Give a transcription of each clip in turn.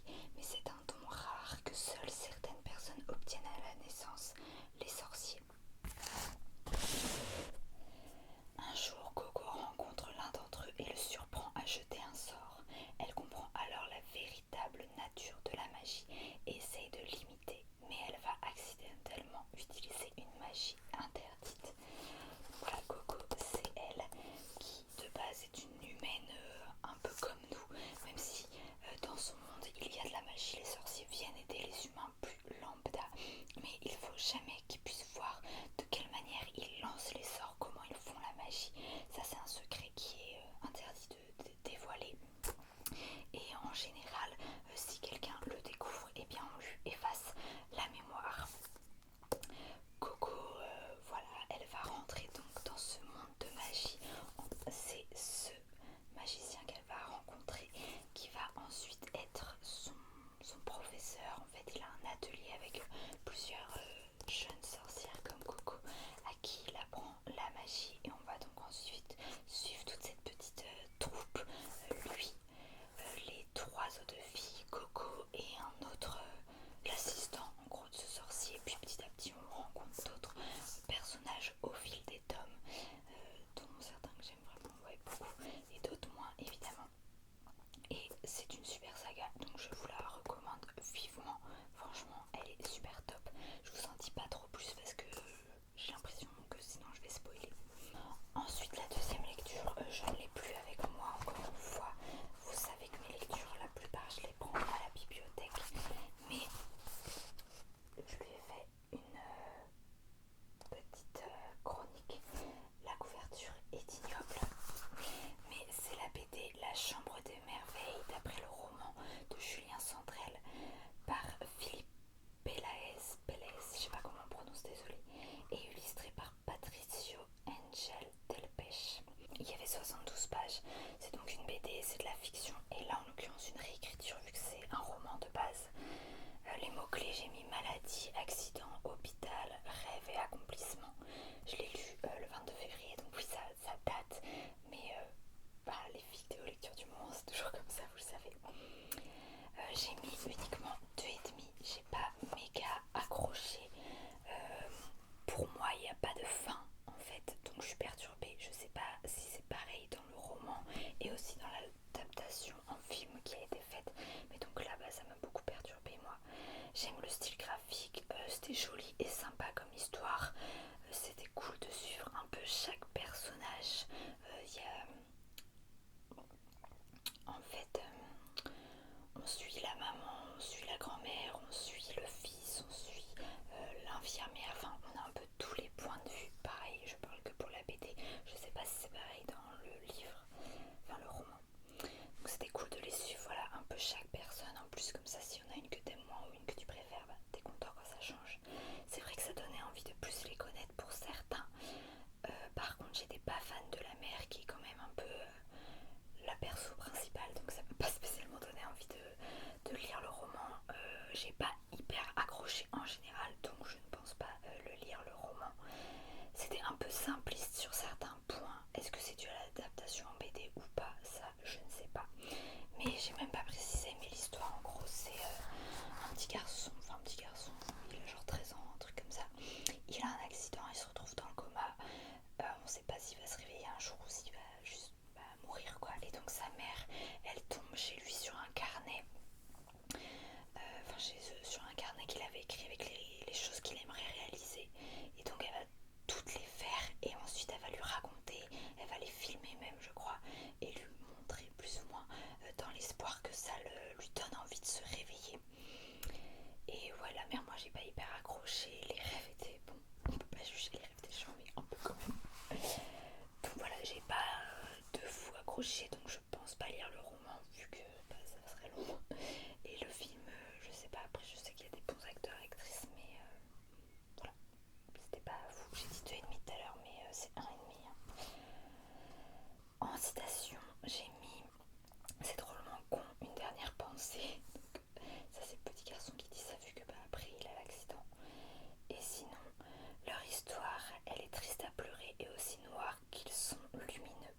magie, mais c'est un don rare que seules certaines personnes obtiennent à la naissance, les sorciers. Un jour, Coco rencontre l'un d'entre eux et le surprend à jeter un sort. Elle comprend alors la véritable nature de la magie et essaye de l'imiter, mais elle va accidentellement utiliser une magie interdite. Voilà, Coco, c'est elle qui de base est une humaine un peu comme nous, même si dans son monde il y a de la magie, les sorciers viennent aider les humains plus lambda, mais il faut jamais qu'ils puissent voir de quelle manière ils lancent les sorts, comment ils font la magie. Ça c'est un secret qui est interdit de dévoiler. Et en général, si quelqu'un le découvre, eh bien on lui efface la mémoire. Coco, voilà, elle va rentrer donc dans ce monde de magie. C'est ce magicien qu'elle va rencontrer qui va ensuite être son professeur. En fait, il a un atelier avec plusieurs jeunes sorcières comme Coco à qui il apprend la magie. Et on va donc ensuite suivre toute cette petite troupe. Lui, les trois autres filles, Coco et un autre, l'assistant en gros de ce sorcier. Puis petit à petit on rencontre d'autres personnages au fil des tomes, dont certains que j'aime vraiment beaucoup et d'autres moins évidemment. Et c'est une super saga, donc je vous la recommande vivement. Franchement elle est super top. Je vous en dis pas trop plus parce que j'ai l'impression que sinon je vais spoiler. Ensuite la deuxième lecture, je ne l'ai plus avec moi encore une fois. Vous savez que mes lectures, la plupart je les prends à la bibliothèque, mais je lui ai fait une petite chronique. La couverture est ignoble, mais c'est la BD La Chambre des Merveilles d'après le roman de Julien Sandrel par Philippe Pelaez, je sais pas comment on prononce, désolé, et illustré par Patricio Angel Delpech. Il y avait 72 pages, c'est donc une BD, c'est de la fiction, et là en l'occurrence une réécriture vu que c'est un roman de base. Les mots-clés, j'ai mis maladie, accident, hôpital, rêve et accomplissement. Je l'ai lu le 22 février, donc oui ça date, mais les vidéos lecture du moment c'est toujours comme ça, vous le savez. J'ai mis uniquement 2,5, j'ai pas méga accroché. Pour moi il n'y a pas de fin en fait, donc je suis perturbée. Je sais pas si c'est pareil dans le roman et aussi dans l'adaptation en film qui a été faite, mais donc là ça m'a beaucoup perturbée moi. J'aime le style graphique, c'était joli et sympa comme histoire, c'était cool de suivre un peu chaque personnage. En fait, on suit la maman, on suit la grand-mère, on suit le fils, on suit l'infirmière, enfin on a un peu tous les points de vue. Pareil, je parle que pour la BD, je sais pas si c'est pareil dans le livre, enfin le roman. Donc c'était cool de les suivre, voilà, un peu chaque personne. En plus comme ça, s'il y en a une que t'aimes moins ou une que tu préfères, t'es content quand ça change. C'est vrai que ça donnait envie de plus les connaître pour certains. Par contre j'étais pas fan de la mère qui est quand même un peu la perso principale, donc ça m'a pas spécialement donné envie de lire le roman. J'ai pas hyper accroché en général, donc je ne pense pas le lire le roman. C'était un peu simpliste sur certains points. Est-ce que c'est dû à l'adaptation en BD ou pas? Ça je ne sais pas, mais j'ai même pas précisé. Mais l'histoire en gros c'est un petit garçon, il a genre 13 ans, un truc comme ça. Il a un accident, il se retrouve dans le coma. On sait pas s'il va se réveiller un jour ou s'il va juste mourir quoi. Et donc sa mère, elle tombe chez lui sur un carnet, chez eux, sur un carnet qu'il avait écrit avec les choses qu'il aimerait réaliser. Et donc elle va toutes les faire et ensuite elle va lui raconter, elle va les filmer même je crois, et lui montrer plus ou moins dans l'espoir que ça lui donne envie de se réveiller. Et ouais, la mère, moi j'ai pas hyper accroché, les rêves étaient bon, on peut pas juger les rêves des gens mais un peu quand même. Donc voilà, j'ai pas de fou accroché, donc je pense pas lire le roman vu que ça serait long. Et le film, je sais pas, après je sais qu'il y a des bons acteurs et actrices, mais voilà, c'était pas fou. J'ai dit 2,5 tout à l'heure, mais c'est 1,5. En citation, j'ai mis c'est drôlement con, une dernière pensée. Donc, ça c'est le petit garçon qui dit ça vu que après il a l'accident. Et sinon, leur histoire, elle est triste à pleurer et aussi noire qu'ils sont lumineux.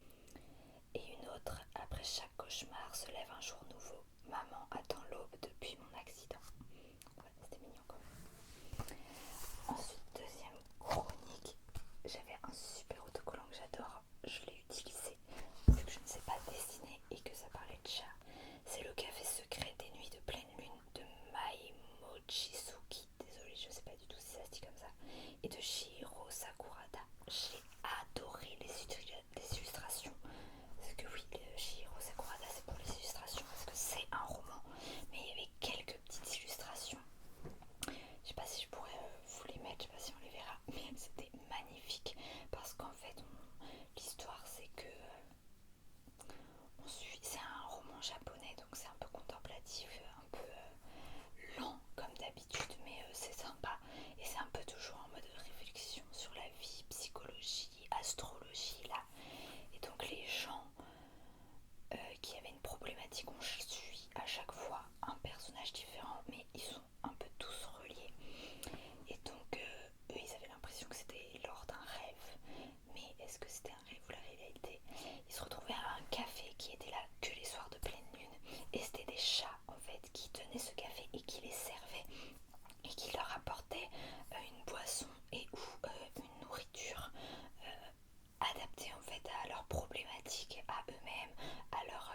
Et une autre, après chaque cauchemar se lève un jour nouveau. Maman attend l'aube de sympa et c'est un peu toujours en mode réflexion sur la vie, psychologie, astrologie là. Et donc les gens qui avaient une problématique, on suit à chaque fois un personnage différent, mais ils sont un peu tous reliés. Et donc eux ils avaient l'impression que c'était lors d'un rêve, mais est-ce que c'était un rêve ou la réalité? Ils se retrouvaient à un café qui était là que les soirs de pleine lune, et c'était des chats en fait qui tenaient ce café et qui les servaient et qui leur apportaient une boisson et ou une nourriture adaptée en fait à leurs problématiques, à eux-mêmes, à leur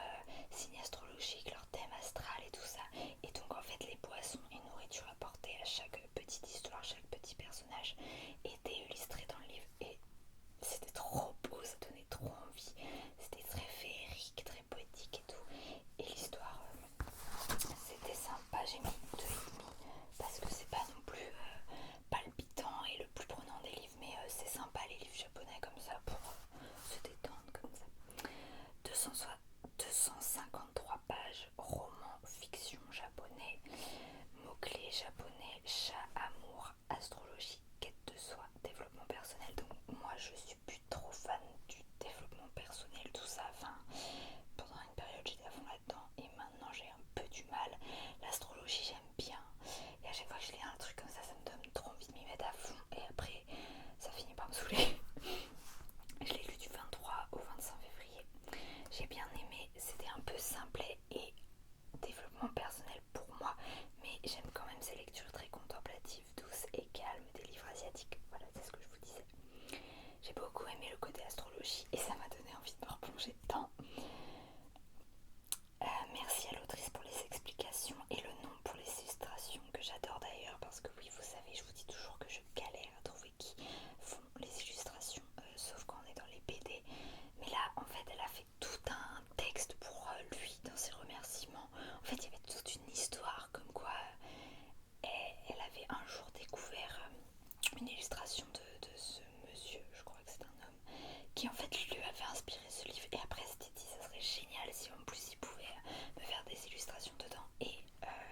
signe astrologique, leur thème astral et tout ça. Et donc en fait les boissons et nourritures apportées à chaque petite histoire, chaque petit personnage étaient illustrés dans le livre et c'était trop beau, ça donnait trop envie. C'était très féerique, très poétique et tout. Et l'histoire, c'était sympa. J'ai mis 2,5 parce que c'est pas non plus palpitant et le plus prenant des livres, mais c'est sympa les livres japonais comme ça pour se détendre comme ça. 253 pages, roman, fiction japonais, mots-clés japonais, chat, amour, astrologie, quête de soi, développement personnel. Donc moi je suis plus trop fan du développement personnel, tout ça. Enfin, pendant une période j'étais à fond là-dedans et maintenant j'ai un peu du mal. L'astrologie j'aime bien et à chaque fois que je lis un truc comme ça me donne trop envie de m'y mettre à fond et après ça finit par me saouler. Je l'ai lu du 23 au 25 février. J'ai bien aimé, c'était un peu simplet et développement personnel pour moi, mais j'aime quand même ces lectures très contemplatives, douces et calmes des livres asiatiques. Voilà, c'est ce que je vous disais. J'ai beaucoup aimé le côté astrologie et ça m'a donné envie de me replonger dedans. Merci à l'autrice pour les explications et le nom pour les illustrations que j'adore d'ailleurs parce que oui, vous savez, je vous dis toujours que je galère à trouver qui font les illustrations, sauf quand on est dans les BD. Mais là, en fait, elle a fait tout un texte pour lui dans ses remerciements. En fait, il y avait toute une histoire comme quoi elle avait un jour découvert une illustration de ce monsieur, je crois que c'est un homme, qui en fait lui avait inspiré ce livre et après s'était dit ça serait génial si en plus il pouvait me faire des illustrations dedans et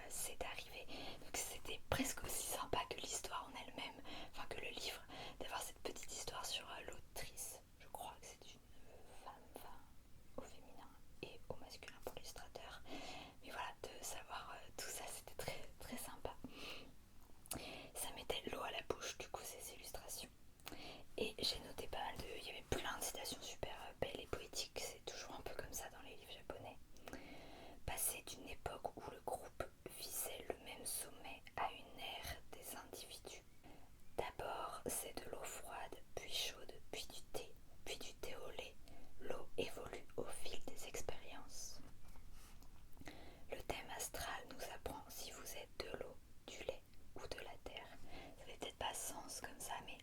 c'est arrivé. Donc c'était presque aussi sympa que l'histoire en elle-même, enfin que le livre, d'avoir cette petite histoire sur l'autrice. Je crois que c'est une femme, enfin au féminin et au masculin pour l'illustrateur. Mais voilà, de savoir tout ça, c'était très très sympa. Ça mettait l'eau à la bouche du coup ces illustrations. Et j'ai noté pas mal de... Il y avait plein de citations super belles et poétiques, c'est toujours un peu comme ça dans les livres japonais. Passé d'une époque où le groupe visait le même sommet à une ère des individus. D'abord c'est de l'eau froide, puis chaude, puis du thé, puis du thé au lait. L'eau évolue au fil des expériences. Le thème astral nous apprend si vous êtes de l'eau, du lait ou de la terre. Ça fait peut-être pas sens comme ça, mais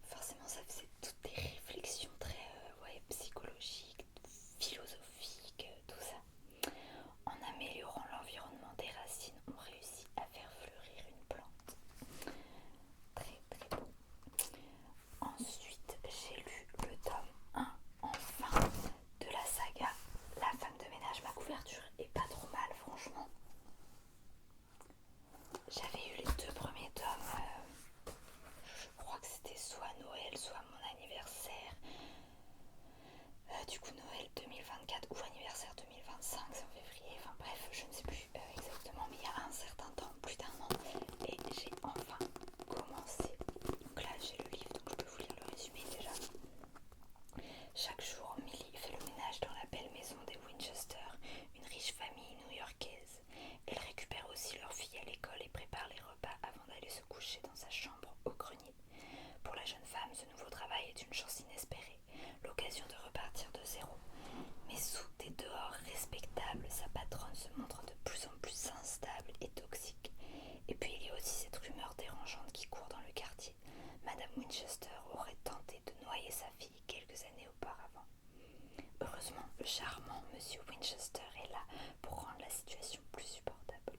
forcément ça faisait toutes des réflexions très psychologiques, philosophiques, tout ça. En améliorant l'environnement des racines, on réussit à faire fleurir une plante. Très très beau. Ensuite, j'ai lu le tome 1, enfin, de la saga La femme de ménage. Ma couverture est pas trop mal, franchement. J'avais eu les 2 premiers tomes, je crois que c'était soit Noël, soit mon anniversaire. Du coup Noël 2024 ou anniversaire 2025, c'est en février, enfin bref, je ne sais plus exactement, mais il y a un certain temps, plus d'un an, et j'ai enfin commencé. Donc là j'ai le livre, donc je peux vous lire le résumé déjà. Chaque jour, Millie fait le ménage dans la belle maison des Winchester, une riche famille new-yorkaise. Elle récupère aussi leur fille à l'école et prépare les repas avant d'aller se coucher dans sa chambre au grenier. Pour la jeune femme, ce nouveau travail est une chance inespérée, l'occasion de repartir de zéro. Mais sous des dehors respectables, sa patronne se montre de plus en plus instable et toxique. Et puis il y a aussi cette rumeur dérangeante qui court dans le quartier. Madame Winchester aurait tenté de noyer sa fille quelques années auparavant. Heureusement, le charmant monsieur Winchester est là pour rendre la situation plus supportable.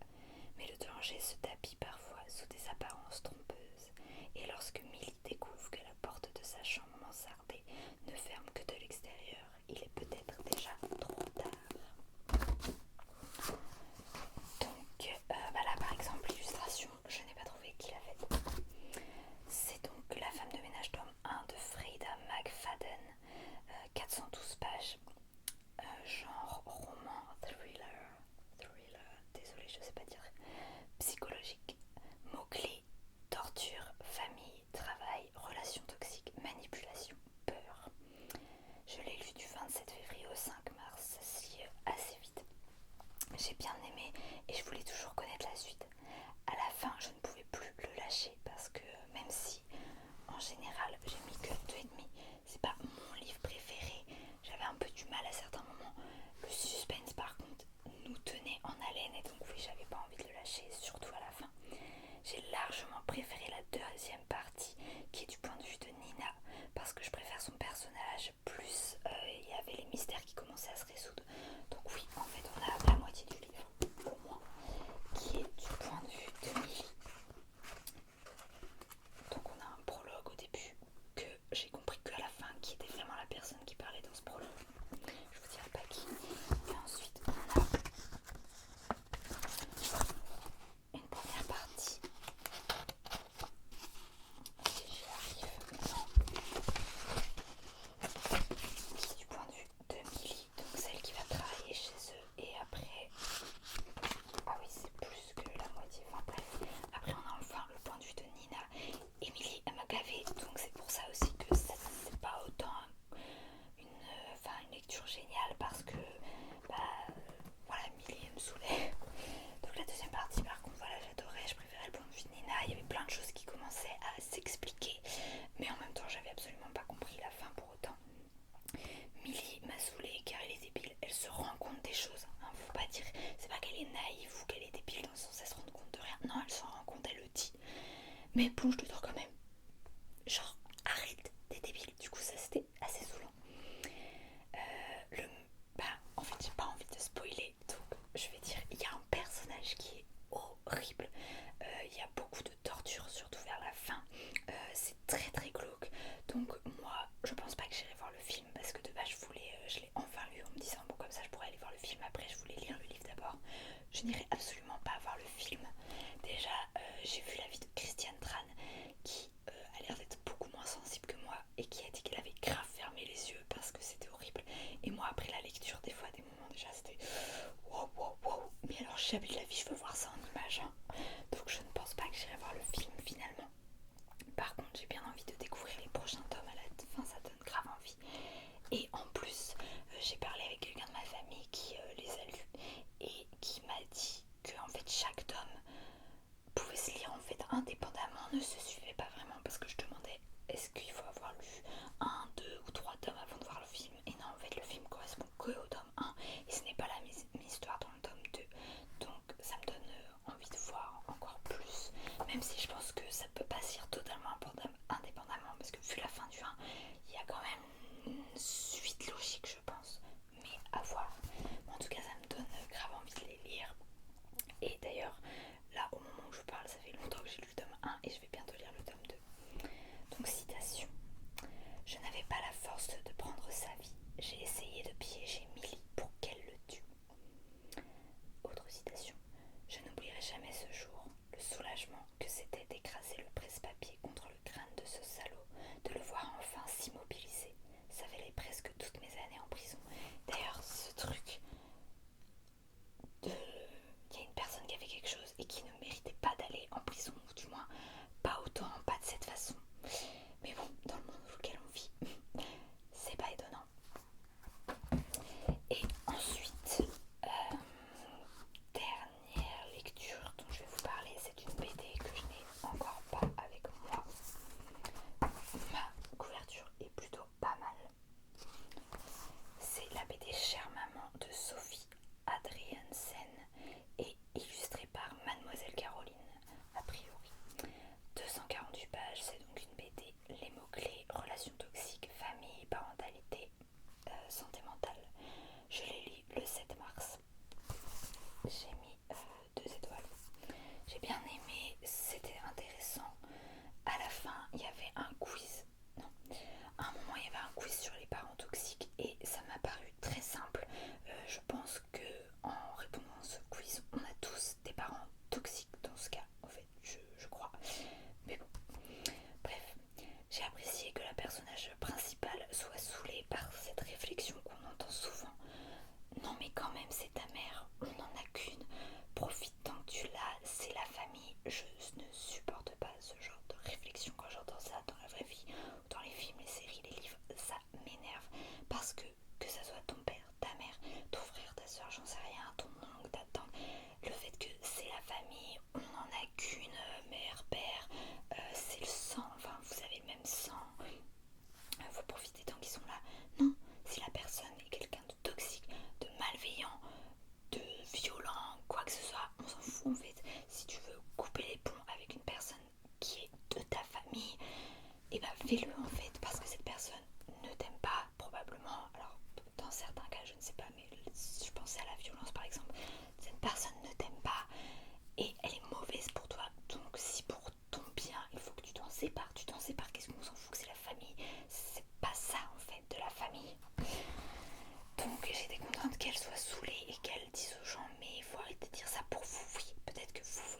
Mais le danger se tapit parfois sous des apparences trompeuses. Et lorsque Millie découvre que la porte de sa chambre mansardée ne ferme que de l'extérieur, il est peut-être déjà trop tard. Donc là par exemple l'illustration, je n'ai pas trouvé qui l'a faite. lâché, surtout à la fin. J'ai largement préféré la deuxième partie qui est du point de vue de Nina parce que je préfère son personnage, plus il y avait les mystères qui commençaient à se résoudre. Donc oui, en fait on a la moitié du livre, au moins, qui est du point de vue de Millie. Donc on a un prologue au début que j'ai compris qu'à la fin qui était vraiment la personne qui parlait dans ce prologue. Je vous dirai pas qui. Et ensuite on a une première partie. Si j'y arrive, non. Qui est du point de vue de Millie, donc celle qui va travailler chez eux. Et après, ah oui c'est plus que la moitié, enfin bref. Après on a enfin le point de vue de Nina. Emily elle m'a gavé, donc c'est pour ça aussi que c'est pas autant une lecture géniale parce que voilà, Millie elle me saoulait. Donc la deuxième partie par contre voilà j'adorais, je préférais le point de vue de Nina, il y avait plein de choses qui commençaient à s'expliquer mais en même temps j'avais absolument pas compris la fin pour autant. Millie m'a saoulée car elle est débile, elle se rend compte des choses, hein, faut pas dire, c'est pas qu'elle est naïve ou qu'elle est débile dans le sens elle se rend compte de rien, non elle s'en rend compte, elle le dit, mais plonge dedans quand même. Genre, arrête, t'es débile. Du coup, ça c'était assez saoulant. En fait, j'ai pas envie de spoiler, donc je vais dire, il y a un personnage qui est horrible. Il y a beaucoup de torture, surtout vers la fin. C'est très très glauque. Donc moi, je pense pas que j'irai voir le film parce que de base, je l'ai enfin lu en me disant bon comme ça, je pourrais aller voir le film. Après, je voulais lire le livre d'abord. Je n'irai absolument pas voir le film. Déjà, j'ai vu l'avis de Christiane Tran qui a l'air d'être beaucoup moins sensible que moi et qui a dit qu'elle avait grave fermé les yeux parce que c'était horrible. Et moi après la lecture des fois des moments déjà c'était wow wow wow, mais alors j'ai jamais de la vie, je veux voir ça en image hein. Donc je ne pense pas que j'irai voir le film finalement. Par contre j'ai bien envie de découvrir les prochains tomes à la fin, ça donne grave envie. Et en plus j'ai parlé avec quelqu'un de ma famille qui les a lus et qui m'a dit que en fait chaque tome pouvait se lire en fait indépendamment, ne se suivait pas vraiment parce que je demandais est-ce qu'il faut avoir lu un, deux ou trois tomes avant de voir le film, et non en fait le film correspond que au tome 1 et ce n'est pas la même histoire dans le tome 2, donc ça me donne envie de voir encore plus, même si je pense que ça peut pas se lire totalement indépendamment parce que vu la fin du 1 il y a quand même une suite logique je pense, mais à voir. En tout cas ça me donne grave envie de les lire. Et d'ailleurs, là au moment où je parle, ça fait longtemps que j'ai lu le tome 1 et je vais bientôt lire le tome 2. Donc citation. Je n'avais pas la force de prendre sa vie. J'ai essayé de piéger Millie pour qu'elle le tue. Autre citation. Je n'oublierai jamais ce jour, le soulagement que c'était d'écraser le presse-papier contre le crâne de ce salaud, de le voir enfin s'immobiliser. Ça valait presque toutes mes années en prison. D'ailleurs, ce truc il y a une personne qui a fait quelque chose et qui ne méritait pas d'aller en prison, ou du moins pas autant, pas de cette façon. Mais bon, dans le monde dans lequel on vit, c'est pas étonnant. Et ensuite, dernière lecture dont je vais vous parler, c'est une BD que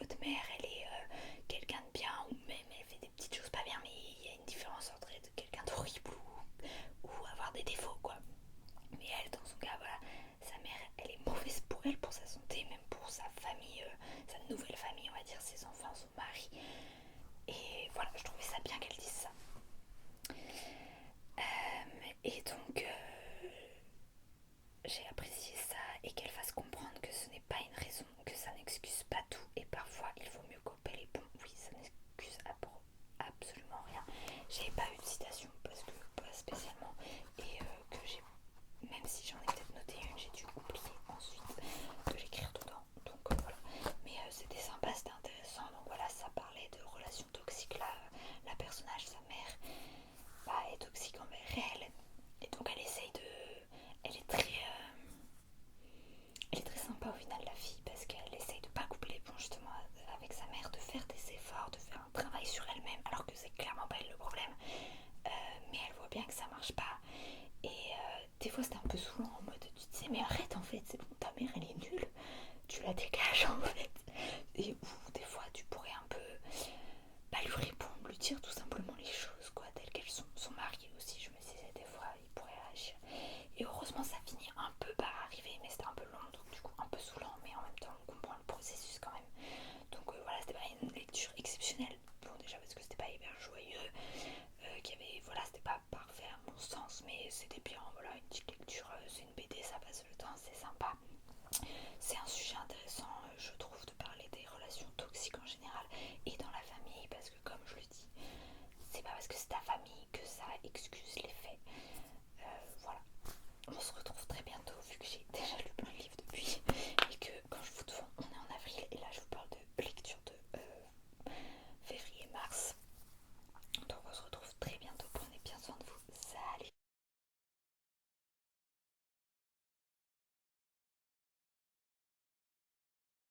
votre mère elle est quelqu'un de bien, ou même elle fait des petites choses pas bien, mais il y a une différence entre être quelqu'un d'horrible ou avoir des défauts quoi. Mais elle, dans son cas, voilà, sa mère elle est mauvaise pour elle, pour sa santé, même pour sa famille, sa nouvelle famille, on va dire, ses enfants, son mari. Et voilà, je trouvais ça bien qu'elle dise ça. Et donc, j'ai apprécié ça et qu'elle fasse comprendre que ce n'est pas une raison, que ça n'excuse pas tout et parfois il vaut mieux couper les ponts. Oui, ça n'excuse absolument rien. J'avais pas eu de citation parce que pas spécialement et que j'ai, même si j'en ai peut-être noté une, j'ai dû oublier ensuite de l'écrire dedans. Donc voilà. Mais c'était sympa, c'était intéressant. Donc voilà, ça parlait de relations toxiques. Là, la personnage, sa mère, bah, est toxique envers elle. Et donc elle essaye de. Elle est très. Elle est très sympa au final la fille parce qu'elle essaye de pas couper les ponts justement avec sa mère, de faire des efforts, de faire un travail sur elle-même alors que c'est clairement pas elle le problème. Mais elle voit bien que ça marche pas. Et des fois c'était un peu saoulant en mode tu te dis mais arrête en fait, c'est bon, ta mère elle est nulle, tu la dégages en fait. Et ou des fois tu pourrais un peu lui répondre, lui dire tout